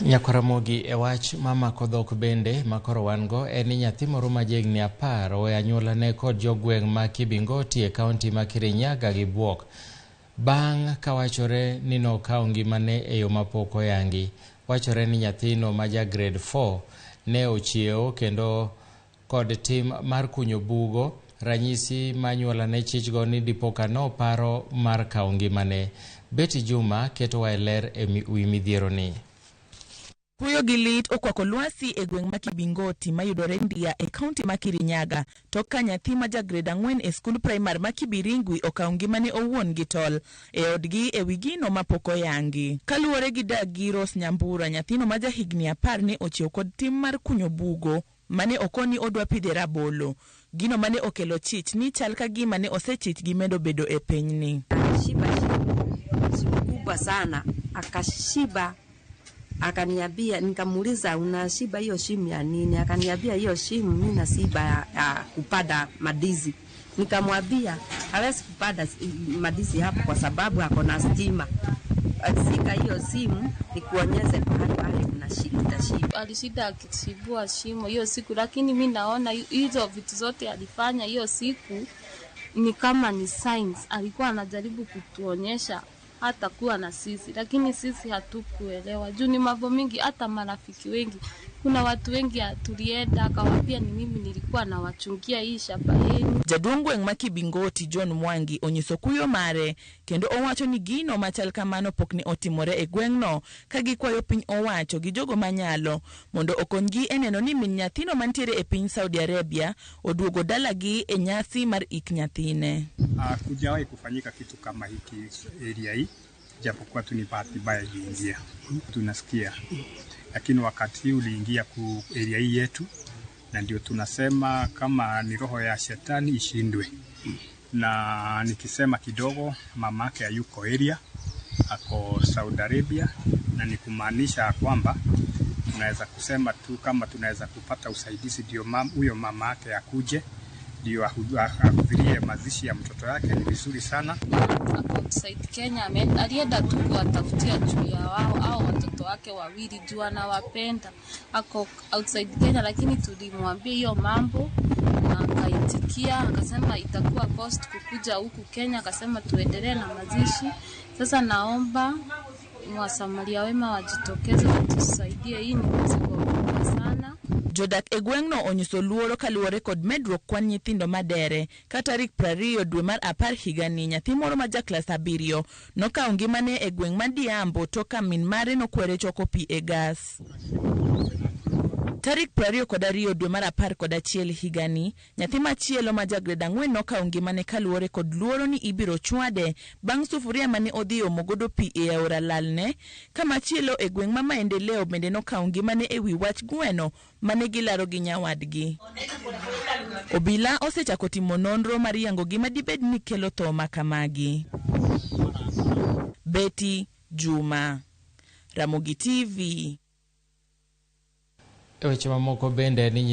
Ramogi e wach mama kodhok bende makoro wango eni nyathi moro ma jahigni 10 owe anyuolane kod jogweng' ma Kibingoti e kaunti ma Kirinyaga gi Buok bang' kawachore ni nokawo ngimane e yo mapok oyangi. Wachore ni nyathino ma ja grade 4 ne ochiewo kendo kod tim mar kunyo bugo, ranyisi ma anyuolane chichgo ni dipoka no paro mar kawo ngimane. Beti Juma keto ler e wi midhiero ni. Kuyo gi lit okwako lwasi e gweng' ma Kibingoti mayudore Ndia e kaunti ma Kirinyaga to ka nyathi ma ja grade 4 e skul primar ma Kibiringwi okawo ngimane owuon gi tol e odgi e wi gino mapok oyangi. Kaluwore gi Dagi Ros Nyambura, nyathino ma jahigni 10 ne ochiewo kod tim mar kunyo bugo mane okoni odwa pidhe rabolo. Gino mane okelo chich ni chal ka gima ne osechich gi medo bedo e pinyni. Shiba kubwa sana akashiba. Akaniambia, nikamuuliza unashiba hiyo shimu ya nini? Akaniambia hiyo shimu mimi nasiba ya kupanda madizi. Nikamwambia hawezi kupanda madizi hapo kwa sababu ako na stima. Sika hiyo simu nikuonyeshe pale mnashiba shiba. Alishinda akisibua shimo hiyo siku, lakini mimi naona hizo vitu zote alifanya hiyo siku ni kama ni science. Alikuwa anajaribu kutuonyesha hata kuwa na sisi, lakini sisi hatukuelewa. Juu ni mambo mingi, hata marafiki wengi. Kuna watu wengi tulienda akawaambia ni mimi nilikuwa na wachungia hii shamba yenu. Jadungweng' ma Kibingoti John Mwangi onyiso kuyo mare kendo owacho ni gino machal kamano pok ni otimore e gweng'no ka gikwayo piny owacho gi jogo manyalo mondo okonygi e neno ni min nyathino mantiere e piny Saudi Arabia oduogo dalagi e nyasi mar ik nyathine. Kujawahi kufanyika kitu kama hiki area hii, japokuwa tu ni bahati mbaya iliingia. Tunasikia. Lakini wakati uliingia ku area hii yetu, na ndio tunasema kama ni roho ya shetani ishindwe. Na nikisema kidogo, mamake hayuko area, ako Saudi Arabia, na nikumaanisha kwamba tunaweza kusema tu kama tunaweza kupata usaidizi ndio huyo mamake akuje ndio ahudhurie mazishi ya mtoto yake. Ni vizuri sana. Outside Kenya alienda tu kuwatafutia juu ya wao au watoto wake wawili juu anawapenda. Ako outside Kenya, lakini tulimwambia hiyo mambo na akaitikia, akasema itakuwa cost kukuja huku Kenya, akasema tuendelee na mazishi. Sasa naomba wasamaria wema wajitokeze kutusaidie, hii ni mzigo mkubwa sana. Jodak e gweng'no onyiso luoro kaluwore kod medruok kwan nyithindo madere ka tarik 20 dwe mar 10 higani nyathi moro ma ja klas 7 nokawo ngimane e gweng' ma Diambo to ka min mare nokwere choko pi e gas. Tarik 22 dwe mar 11 higani nyathi machielo ma ja grade 4 nokawo ngimane kaluwore kod luoro ni ibiro chwade bang' sufuria mane odhi omo godo pi e aora lalne. Kama chielo e gweng' ma Maendeleo bende nokawo ngimane e wi wach gweno mane gilaro gi nyawadgi. Obila osechako timo nonro mar yango gima dibed ni kelo tho makamagi. Beti Juma, Ramogi TV. E weche mamoko bende ni